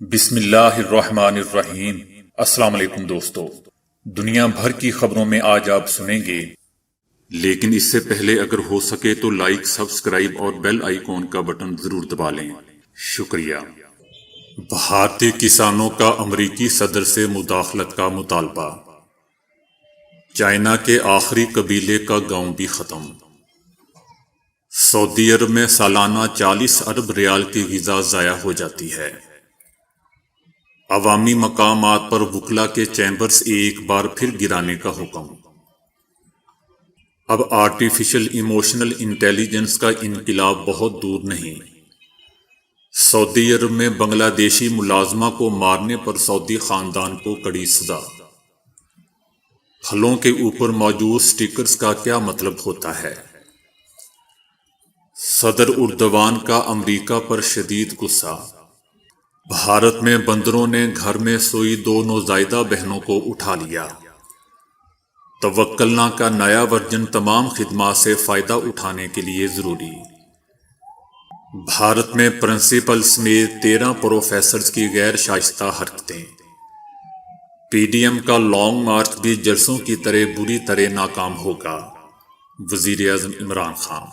بسم اللہ الرحمن الرحیم۔ السلام علیکم دوستو، دنیا بھر کی خبروں میں آج آپ سنیں گے، لیکن اس سے پہلے اگر ہو سکے تو لائک، سبسکرائب اور بیل آئیکن کا بٹن ضرور دبا لیں۔ شکریہ۔ بھارتی کسانوں کا امریکی صدر سے مداخلت کا مطالبہ۔ چائنا کے آخری قبیلے کا گاؤں بھی ختم۔ سعودی عرب میں سالانہ 40 ارب ریال کی غذا ضائع ہو جاتی ہے۔ عوامی مقامات پر وکلا کے چیمبرز ایک بار پھر گرانے کا حکم۔ اب آرٹیفیشل ایموشنل انٹیلیجنس کا انقلاب بہت دور نہیں۔ سعودی عرب میں بنگلہ دیشی ملازمہ کو مارنے پر سعودی خاندان کو کڑی سزا۔ پھلوں کے اوپر موجود سٹیکرز کا کیا مطلب ہوتا ہے؟ صدر اردوان کا امریکہ پر شدید غصہ۔ بھارت میں بندروں نے گھر میں سوئی 2 نوزائیدہ بہنوں کو اٹھا لیا۔ توکلنا کا نیا ورژن تمام خدمات سے فائدہ اٹھانے کے لیے ضروری۔ بھارت میں پرنسپل سمیت 13 پروفیسرز کی غیر شائستہ حرکتیں۔ پی ڈی ایم کا لانگ مارچ بھی جلسوں کی طرح بری طرح ناکام ہوگا، وزیر اعظم عمران خان۔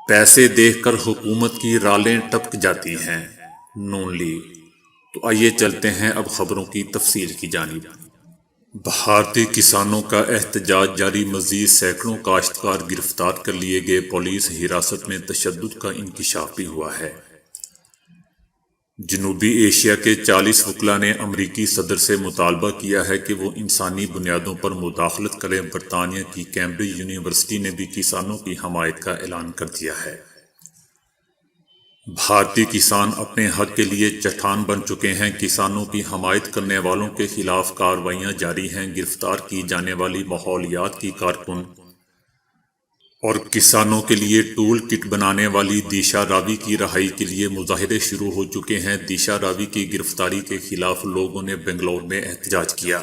پیسے دیکھ کر حکومت کی رالیں ٹپک جاتی ہیں، نون لیگ۔ تو آئیے چلتے ہیں اب خبروں کی تفصیل کی جانب۔ بھارتی کسانوں کا احتجاج جاری، مزید سینکڑوں کاشتکار گرفتار کر لیے گئے، پولیس حراست میں تشدد کا انکشاف بھی ہوا ہے۔ جنوبی ایشیا کے 40 وکلاء نے امریکی صدر سے مطالبہ کیا ہے کہ وہ انسانی بنیادوں پر مداخلت کریں۔ برطانیہ کی کیمبرج یونیورسٹی نے بھی کسانوں کی حمایت کا اعلان کر دیا ہے۔ بھارتی کسان اپنے حق کے لیے چٹان بن چکے ہیں۔ کسانوں کی حمایت کرنے والوں کے خلاف کارروائیاں جاری ہیں۔ گرفتار کی جانے والی ماحولیات کی کارکن اور کسانوں کے لیے ٹول کٹ بنانے والی دیشا راوی کی رہائی کے لیے مظاہرے شروع ہو چکے ہیں۔ دیشا راوی کی گرفتاری کے خلاف لوگوں نے بنگلور میں احتجاج کیا۔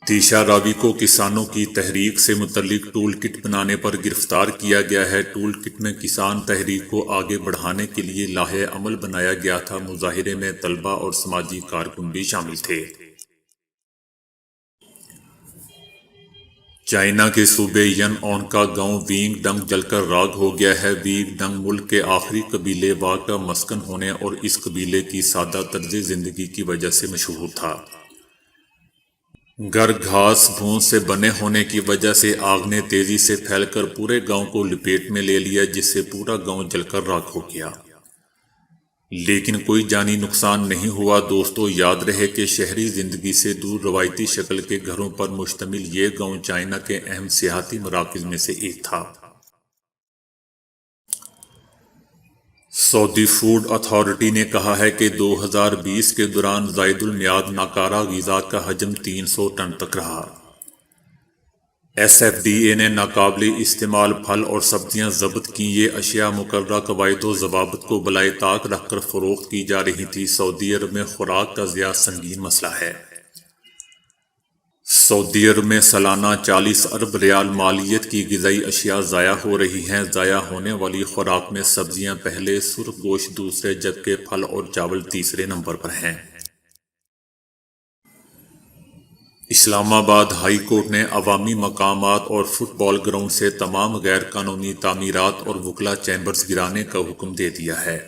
دیشا راوی کو کسانوں کی تحریک سے متعلق ٹول کٹ بنانے پر گرفتار کیا گیا ہے۔ ٹول کٹ میں کسان تحریک کو آگے بڑھانے کے لیے لائحہ عمل بنایا گیا تھا۔ مظاہرے میں طلبہ اور سماجی کارکن بھی شامل تھے۔ چائنا کے صوبے ین اون کا گاؤں وینگ ڈنگ جل کر راکھ ہو گیا ہے۔ وینگ ڈنگ ملک کے آخری قبیلے وا کا مسکن ہونے اور اس قبیلے کی سادہ طرز زندگی کی وجہ سے مشہور تھا۔ گھر گھاس پھوس سے بنے ہونے کی وجہ سے آگ نے تیزی سے پھیل کر پورے گاؤں کو لپیٹ میں لے لیا، جس سے پورا گاؤں جل کر راکھ ہو گیا، لیکن کوئی جانی نقصان نہیں ہوا۔ دوستو، یاد رہے کہ شہری زندگی سے دور روایتی شکل کے گھروں پر مشتمل یہ گاؤں چائنا کے اہم سیاحتی مراکز میں سے ایک تھا۔ سعودی فوڈ اتھارٹی نے کہا ہے کہ 2020 کے دوران زائد المیعاد ناکارہ غذا کا حجم 300 ٹن تک رہا۔ ایس ایف ڈی اے نے ناقابل استعمال پھل اور سبزیاں ضبط کی۔ یہ اشیاء مقررہ قواعد و ضوابط کو بالائے طاق رکھ کر فروخت کی جا رہی تھی۔ سعودی عرب میں خوراک کا ضیاع سنگین مسئلہ ہے۔ سعودی عرب میں سالانہ 40 ارب ریال مالیت کی غذائی اشیاء ضائع ہو رہی ہیں۔ ضائع ہونے والی خوراک میں سبزیاں پہلے، سرخ گوشت دوسرے، جبکہ پھل اور چاول تیسرے نمبر پر ہیں۔ اسلام آباد ہائی کورٹ نے عوامی مقامات اور فٹ بال گراؤنڈ سے تمام غیر قانونی تعمیرات اور وکلا چیمبرز گرانے کا حکم دے دیا ہے۔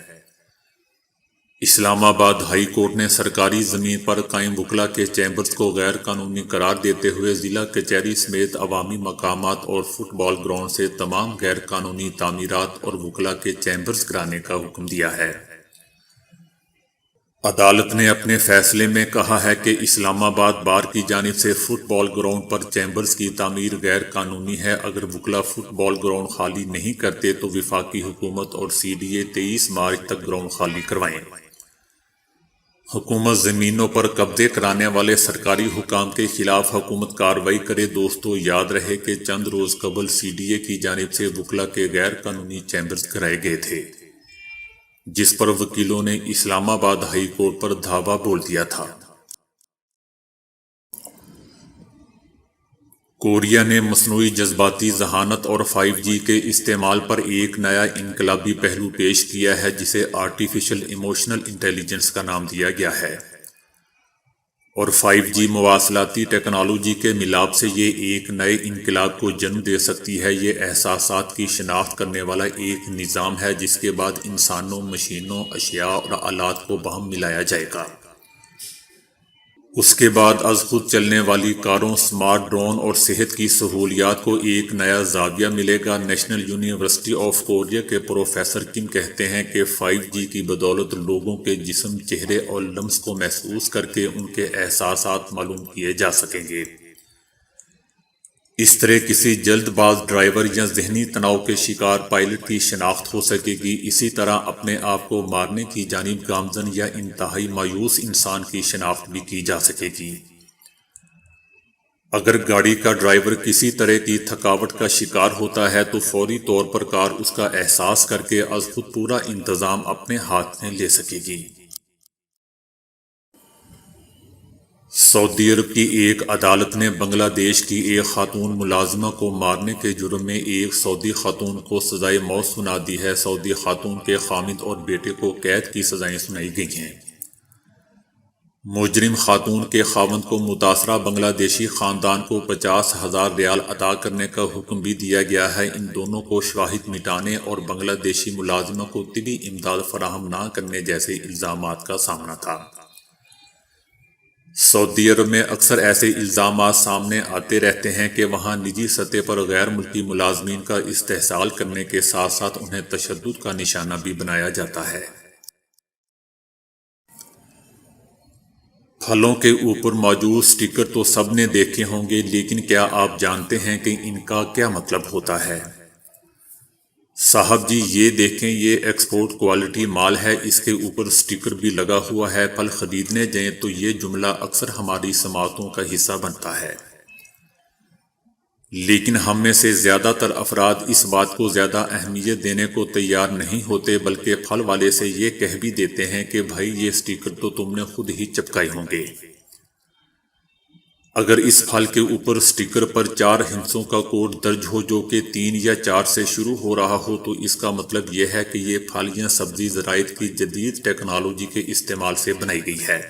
اسلام آباد ہائی کورٹ نے سرکاری زمین پر قائم وکلا کے چیمبرز کو غیر قانونی قرار دیتے ہوئے ضلع کچہری سمیت عوامی مقامات اور فٹ بال گراؤنڈ سے تمام غیر قانونی تعمیرات اور وکلا کے چیمبرز گرانے کا حکم دیا ہے۔ عدالت نے اپنے فیصلے میں کہا ہے کہ اسلام آباد بار کی جانب سے فٹ بال گراؤنڈ پر چیمبرز کی تعمیر غیر قانونی ہے۔ اگر وکلا فٹ بال گراؤنڈ خالی نہیں کرتے تو وفاقی حکومت اور سی ڈی اے 23 مارچ تک گراؤنڈ خالی کروائیں۔ حکومت زمینوں پر قبضے کرانے والے سرکاری حکام کے خلاف حکومت کارروائی کرے۔ دوستو، یاد رہے کہ چند روز قبل سی ڈی اے کی جانب سے وکلا کے غیر قانونی چیمبرز گرائے گئے تھے، جس پر وکیلوں نے اسلام آباد ہائی کورٹ پر دھاوا بول دیا تھا۔ کوریا نے مصنوعی جذباتی ذہانت اور 5G کے استعمال پر ایک نیا انقلابی پہلو پیش کیا ہے جسے آرٹیفیشل ایموشنل انٹیلیجنس کا نام دیا گیا ہے، اور 5G مواصلاتی ٹیکنالوجی کے ملاپ سے یہ ایک نئے انقلاب کو جنم دے سکتی ہے۔ یہ احساسات کی شناخت کرنے والا ایک نظام ہے جس کے بعد انسانوں، مشینوں، اشیاء اور آلات کو باہم ملایا جائے گا۔ اس کے بعد از خود چلنے والی کاروں، سمارٹ ڈرون اور صحت کی سہولیات کو ایک نیا زاویہ ملے گا۔ نیشنل یونیورسٹی آف کوریا کے پروفیسر کم کہتے ہیں کہ 5G کی بدولت لوگوں کے جسم، چہرے اور لمس کو محسوس کر کے ان کے احساسات معلوم کیے جا سکیں گے۔ اس طرح کسی جلد باز ڈرائیور یا ذہنی تناؤ کے شکار پائلٹ کی شناخت ہو سکے گی۔ اسی طرح اپنے آپ کو مارنے کی جانب گامزن یا انتہائی مایوس انسان کی شناخت بھی کی جا سکے گی۔ اگر گاڑی کا ڈرائیور کسی طرح کی تھکاوٹ کا شکار ہوتا ہے تو فوری طور پر کار اس کا احساس کر کے از خود پورا انتظام اپنے ہاتھ میں لے سکے گی۔ سعودی عرب کی ایک عدالت نے بنگلہ دیش کی ایک خاتون ملازمہ کو مارنے کے جرم میں ایک سعودی خاتون کو سزائے موت سنا دی ہے۔ سعودی خاتون کے خامند اور بیٹے کو قید کی سزائیں سنائی گئی ہیں۔ مجرم خاتون کے خاوند کو متاثرہ بنگلہ دیشی خاندان کو 50,000 ریال ادا کرنے کا حکم بھی دیا گیا ہے۔ ان دونوں کو شواہد مٹانے اور بنگلہ دیشی ملازمہ کو طبی امداد فراہم نہ کرنے جیسے الزامات کا سامنا تھا۔ سعودی عرب میں اکثر ایسے الزامات سامنے آتے رہتے ہیں کہ وہاں نجی سطح پر غیر ملکی ملازمین کا استحصال کرنے کے ساتھ ساتھ انہیں تشدد کا نشانہ بھی بنایا جاتا ہے۔ پھلوں کے اوپر موجود سٹیکر تو سب نے دیکھے ہوں گے، لیکن کیا آپ جانتے ہیں کہ ان کا کیا مطلب ہوتا ہے؟ صاحب جی یہ دیکھیں، یہ ایکسپورٹ کوالٹی مال ہے، اس کے اوپر سٹیکر بھی لگا ہوا ہے۔ پھل خریدنے جائیں تو یہ جملہ اکثر ہماری سماعتوں کا حصہ بنتا ہے، لیکن ہم میں سے زیادہ تر افراد اس بات کو زیادہ اہمیت دینے کو تیار نہیں ہوتے، بلکہ پھل والے سے یہ کہہ بھی دیتے ہیں کہ بھائی یہ سٹیکر تو تم نے خود ہی چپکائے ہوں گے۔ اگر اس پھل کے اوپر سٹیکر پر 4 ہندسوں کا کوڈ درج ہو جو کہ 3 یا 4 سے شروع ہو رہا ہو تو اس کا مطلب یہ ہے کہ یہ پھل یا سبزی زراعت کی جدید ٹیکنالوجی کے استعمال سے بنائی گئی ہے،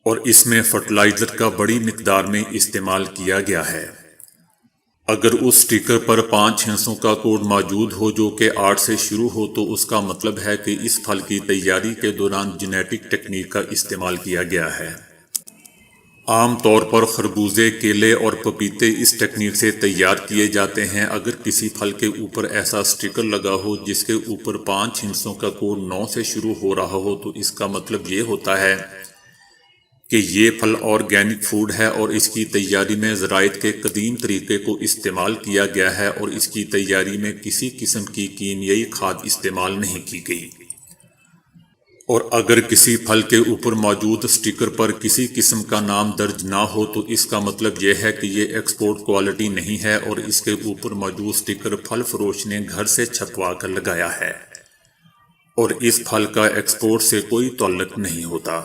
اور اس میں فرٹیلائزر کا بڑی مقدار میں استعمال کیا گیا ہے۔ اگر اس سٹیکر پر 5 ہندسوں کا کوڈ موجود ہو جو کہ 8 سے شروع ہو تو اس کا مطلب ہے کہ اس پھل کی تیاری کے دوران جینیٹک ٹیکنیک کا استعمال کیا گیا ہے۔ عام طور پر خربوزے، کیلے اور پپیتے اس ٹیکنیک سے تیار کیے جاتے ہیں۔ اگر کسی پھل کے اوپر ایسا سٹیکر لگا ہو جس کے اوپر 5 ہندسوں کا کوڈ 9 سے شروع ہو رہا ہو تو اس کا مطلب یہ ہوتا ہے کہ یہ پھل آرگینک فوڈ ہے اور اس کی تیاری میں زراعت کے قدیم طریقے کو استعمال کیا گیا ہے اور اس کی تیاری میں کسی قسم کی کیمیائی کھاد استعمال نہیں کی گئی۔ اور اگر کسی پھل کے اوپر موجود سٹیکر پر کسی قسم کا نام درج نہ ہو تو اس کا مطلب یہ ہے کہ یہ ایکسپورٹ کوالٹی نہیں ہے اور اس کے اوپر موجود سٹیکر پھل فروش نے گھر سے چھپوا کر لگایا ہے اور اس پھل کا ایکسپورٹ سے کوئی تعلق نہیں ہوتا۔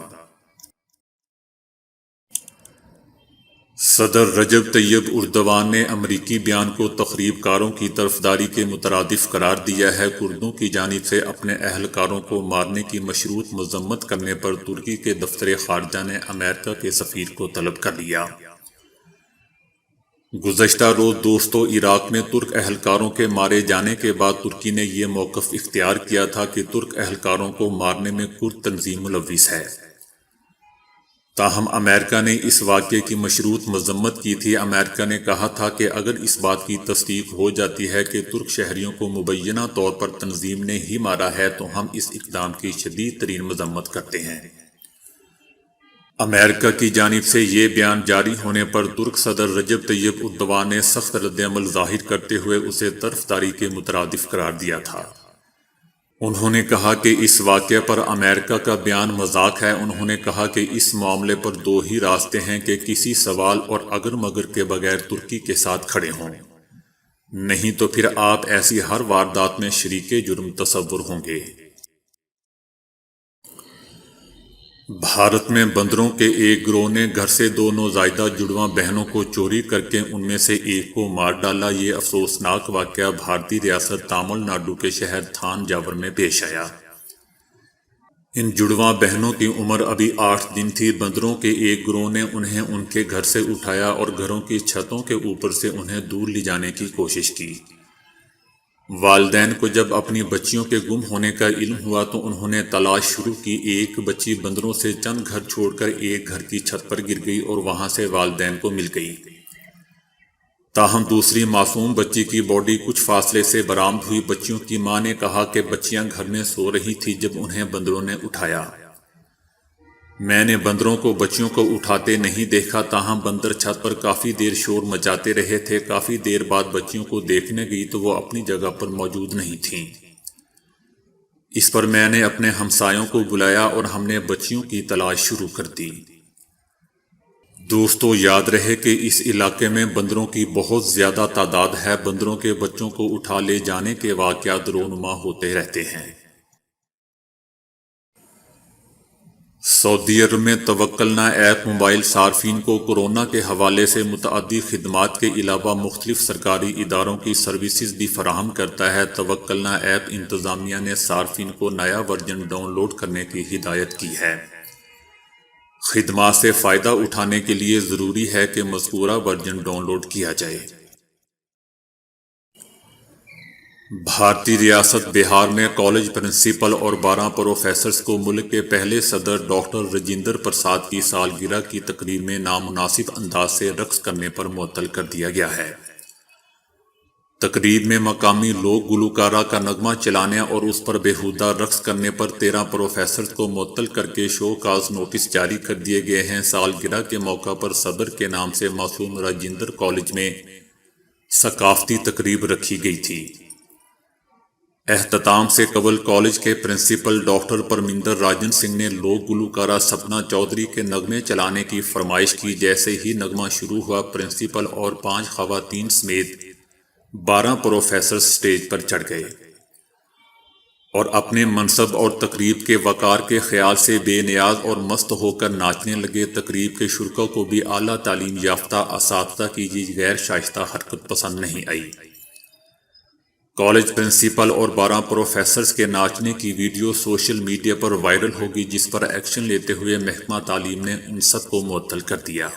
صدر رجب طیب اردوان نے امریکی بیان کو تخریب کاروں کی طرفداری کے مترادف قرار دیا ہے۔ کردوں کی جانب سے اپنے اہلکاروں کو مارنے کی مشروط مذمت کرنے پر ترکی کے دفتر خارجہ نے امریکہ کے سفیر کو طلب کر لیا۔ گزشتہ روز دوستو عراق میں ترک اہلکاروں کے مارے جانے کے بعد ترکی نے یہ موقف اختیار کیا تھا کہ ترک اہلکاروں کو مارنے میں کرد تنظیم ملوث ہے۔ تاہم امریکہ نے اس واقعے کی مشروط مذمت کی تھی۔ امریکہ نے کہا تھا کہ اگر اس بات کی تصدیق ہو جاتی ہے کہ ترک شہریوں کو مبینہ طور پر تنظیم نے ہی مارا ہے تو ہم اس اقدام کی شدید ترین مذمت کرتے ہیں۔ امریکہ کی جانب سے یہ بیان جاری ہونے پر ترک صدر رجب طیب اردوان نے سخت ردعمل ظاہر کرتے ہوئے اسے طرفداری کے مترادف قرار دیا تھا۔ انہوں نے کہا کہ اس واقعے پر امریکہ کا بیان مذاق ہے۔ انہوں نے کہا کہ اس معاملے پر 2 ہی راستے ہیں کہ کسی سوال اور اگر مگر کے بغیر ترکی کے ساتھ کھڑے ہوں، نہیں تو پھر آپ ایسی ہر واردات میں شریک جرم تصور ہوں گے۔ بھارت میں بندروں کے ایک گروہ نے گھر سے 2 نوزائیدہ جڑواں بہنوں کو چوری کر کے ان میں سے ایک کو مار ڈالا۔ یہ افسوسناک واقعہ بھارتی ریاست تامل ناڈو کے شہر تھانجاور میں پیش آیا۔ ان جڑواں بہنوں کی عمر ابھی 8 دن تھی۔ بندروں کے ایک گروہ نے انہیں ان کے گھر سے اٹھایا اور گھروں کی چھتوں کے اوپر سے انہیں دور لے جانے کی کوشش کی۔ والدین کو جب اپنی بچیوں کے گم ہونے کا علم ہوا تو انہوں نے تلاش شروع کی۔ ایک بچی بندروں سے چند گھر چھوڑ کر ایک گھر کی چھت پر گر گئی اور وہاں سے والدین کو مل گئی۔ تاہم دوسری معصوم بچی کی باڈی کچھ فاصلے سے برآمد ہوئی۔ بچیوں کی ماں نے کہا کہ بچیاں گھر میں سو رہی تھی جب انہیں بندروں نے اٹھایا۔ میں نے بندروں کو بچیوں کو اٹھاتے نہیں دیکھا، تاہم بندر چھت پر کافی دیر شور مچاتے رہے تھے۔ کافی دیر بعد بچیوں کو دیکھنے گئی تو وہ اپنی جگہ پر موجود نہیں تھیں۔ اس پر میں نے اپنے ہمسایوں کو بلایا اور ہم نے بچیوں کی تلاش شروع کر دی۔ دوستو، یاد رہے کہ اس علاقے میں بندروں کی بہت زیادہ تعداد ہے۔ بندروں کے بچوں کو اٹھا لے جانے کے واقعات رونما ہوتے رہتے ہیں۔ سعودی عرب میں توکلنا ایپ موبائل صارفین کو کورونا کے حوالے سے متعدد خدمات کے علاوہ مختلف سرکاری اداروں کی سروسز بھی فراہم کرتا ہے۔ توکلنا ایپ انتظامیہ نے صارفین کو نیا ورژن ڈاؤن لوڈ کرنے کی ہدایت کی ہے۔ خدمات سے فائدہ اٹھانے کے لیے ضروری ہے کہ مذکورہ ورژن ڈاؤن لوڈ کیا جائے۔ بھارتی ریاست بہار میں کالج پرنسپل اور 12 پروفیسرز کو ملک کے پہلے صدر ڈاکٹر راجندر پرساد کی سالگرہ کی تقریب میں نامناسب انداز سے رقص کرنے پر معطل کر دیا گیا ہے۔ تقریب میں مقامی لوک گلوکارہ کا نغمہ چلانے اور اس پر بیہودہ رقص کرنے پر 13 پروفیسرز کو معطل کر کے شو کاز نوٹس جاری کر دیے گئے ہیں۔ سالگرہ کے موقع پر صدر کے نام سے موسوم راجندر کالج میں ثقافتی تقریب رکھی گئی تھی۔ اختتام سے قبل کالج کے پرنسپل ڈاکٹر پرمندر راجن سنگھ نے لوک گلوکارہ سپنا چودھری کے نغمے چلانے کی فرمائش کی۔ جیسے ہی نغمہ شروع ہوا، پرنسپل اور 5 خواتین سمیت 12 پروفیسر سٹیج پر چڑھ گئے اور اپنے منصب اور تقریب کے وقار کے خیال سے بے نیاز اور مست ہو کر ناچنے لگے۔ تقریب کے شرکاء کو بھی اعلیٰ تعلیم یافتہ اساتذہ کی یہ غیر شائستہ حرکت پسند نہیں آئی۔ کالج پرنسپل اور 12 پروفیسرز کے ناچنے کی ویڈیو سوشل میڈیا پر وائرل ہوگی، جس پر ایکشن لیتے ہوئے محکمہ تعلیم نے ان سب کو معطل کر دیا۔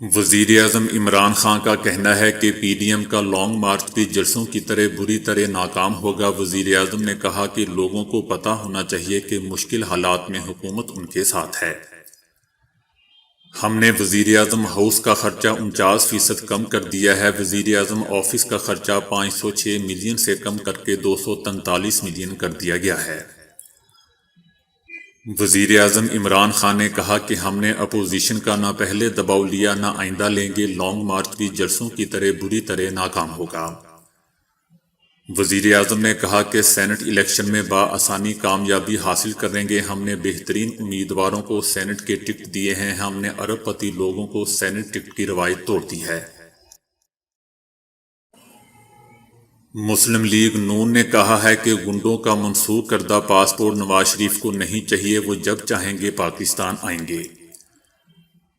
وزیر اعظم عمران خان کا کہنا ہے کہ پی ڈی ایم کا لانگ مارچ بھی جلسوں کی طرح بری طرح ناکام ہوگا۔ وزیر اعظم نے کہا کہ لوگوں کو پتہ ہونا چاہیے کہ مشکل حالات میں حکومت ان کے ساتھ ہے۔ ہم نے وزیر اعظم ہاؤس کا خرچہ 49% کم کر دیا ہے۔ وزیر اعظم آفس کا خرچہ 506 ملین سے کم کر کے 243 ملین کر دیا گیا ہے۔ وزیر اعظم عمران خان نے کہا کہ ہم نے اپوزیشن کا نہ پہلے دباؤ لیا نہ آئندہ لیں گے۔ لانگ مارچ بھی جلسوں کی طرح بری طرح ناکام ہوگا۔ وزیر اعظم نے کہا کہ سینٹ الیکشن میں بآسانی کامیابی حاصل کریں گے۔ ہم نے بہترین امیدواروں کو سینٹ کے ٹکٹ دیے ہیں۔ ہم نے ارب پتی لوگوں کو سینٹ ٹکٹ کی روایت توڑ دی ہے۔ مسلم لیگ نون نے کہا ہے کہ گنڈوں کا منسوخ کردہ پاسپورٹ نواز شریف کو نہیں چاہیے، وہ جب چاہیں گے پاکستان آئیں گے۔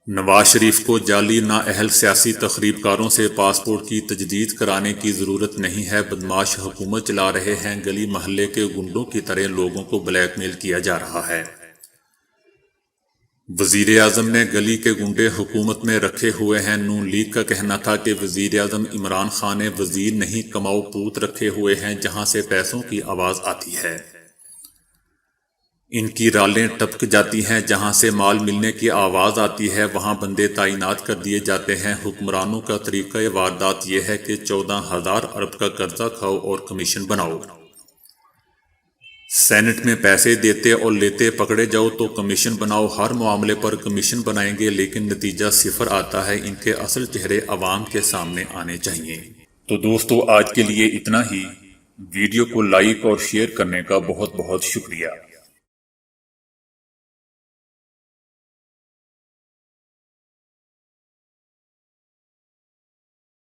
نواز شریف کو جعلی نااہل سیاسی تخریب کاروں سے پاسپورٹ کی تجدید کرانے کی ضرورت نہیں ہے۔ بدمعاش حکومت چلا رہے ہیں، گلی محلے کے گنڈوں کی طرح لوگوں کو بلیک میل کیا جا رہا ہے۔ وزیر اعظم نے گلی کے گنڈے حکومت میں رکھے ہوئے ہیں۔ نون لیگ کا کہنا تھا کہ وزیر اعظم عمران خان نے وزیر نہیں کماؤ پوت رکھے ہوئے ہیں، جہاں سے پیسوں کی آواز آتی ہے ان کی رالیں ٹپک جاتی ہیں، جہاں سے مال ملنے کی آواز آتی ہے وہاں بندے تعینات کر دیے جاتے ہیں۔ حکمرانوں کا طریقہ واردات یہ ہے کہ 14,000 ارب کا قرضہ کھاؤ اور کمیشن بناؤ۔ سینٹ میں پیسے دیتے اور لیتے پکڑے جاؤ تو کمیشن بناؤ۔ ہر معاملے پر کمیشن بنائیں گے لیکن نتیجہ صفر آتا ہے۔ ان کے اصل چہرے عوام کے سامنے آنے چاہیے۔ تو دوستو، آج کے لیے اتنا ہی۔ ویڈیو کو لائک اور شیئر کرنے کا بہت بہت شکریہ۔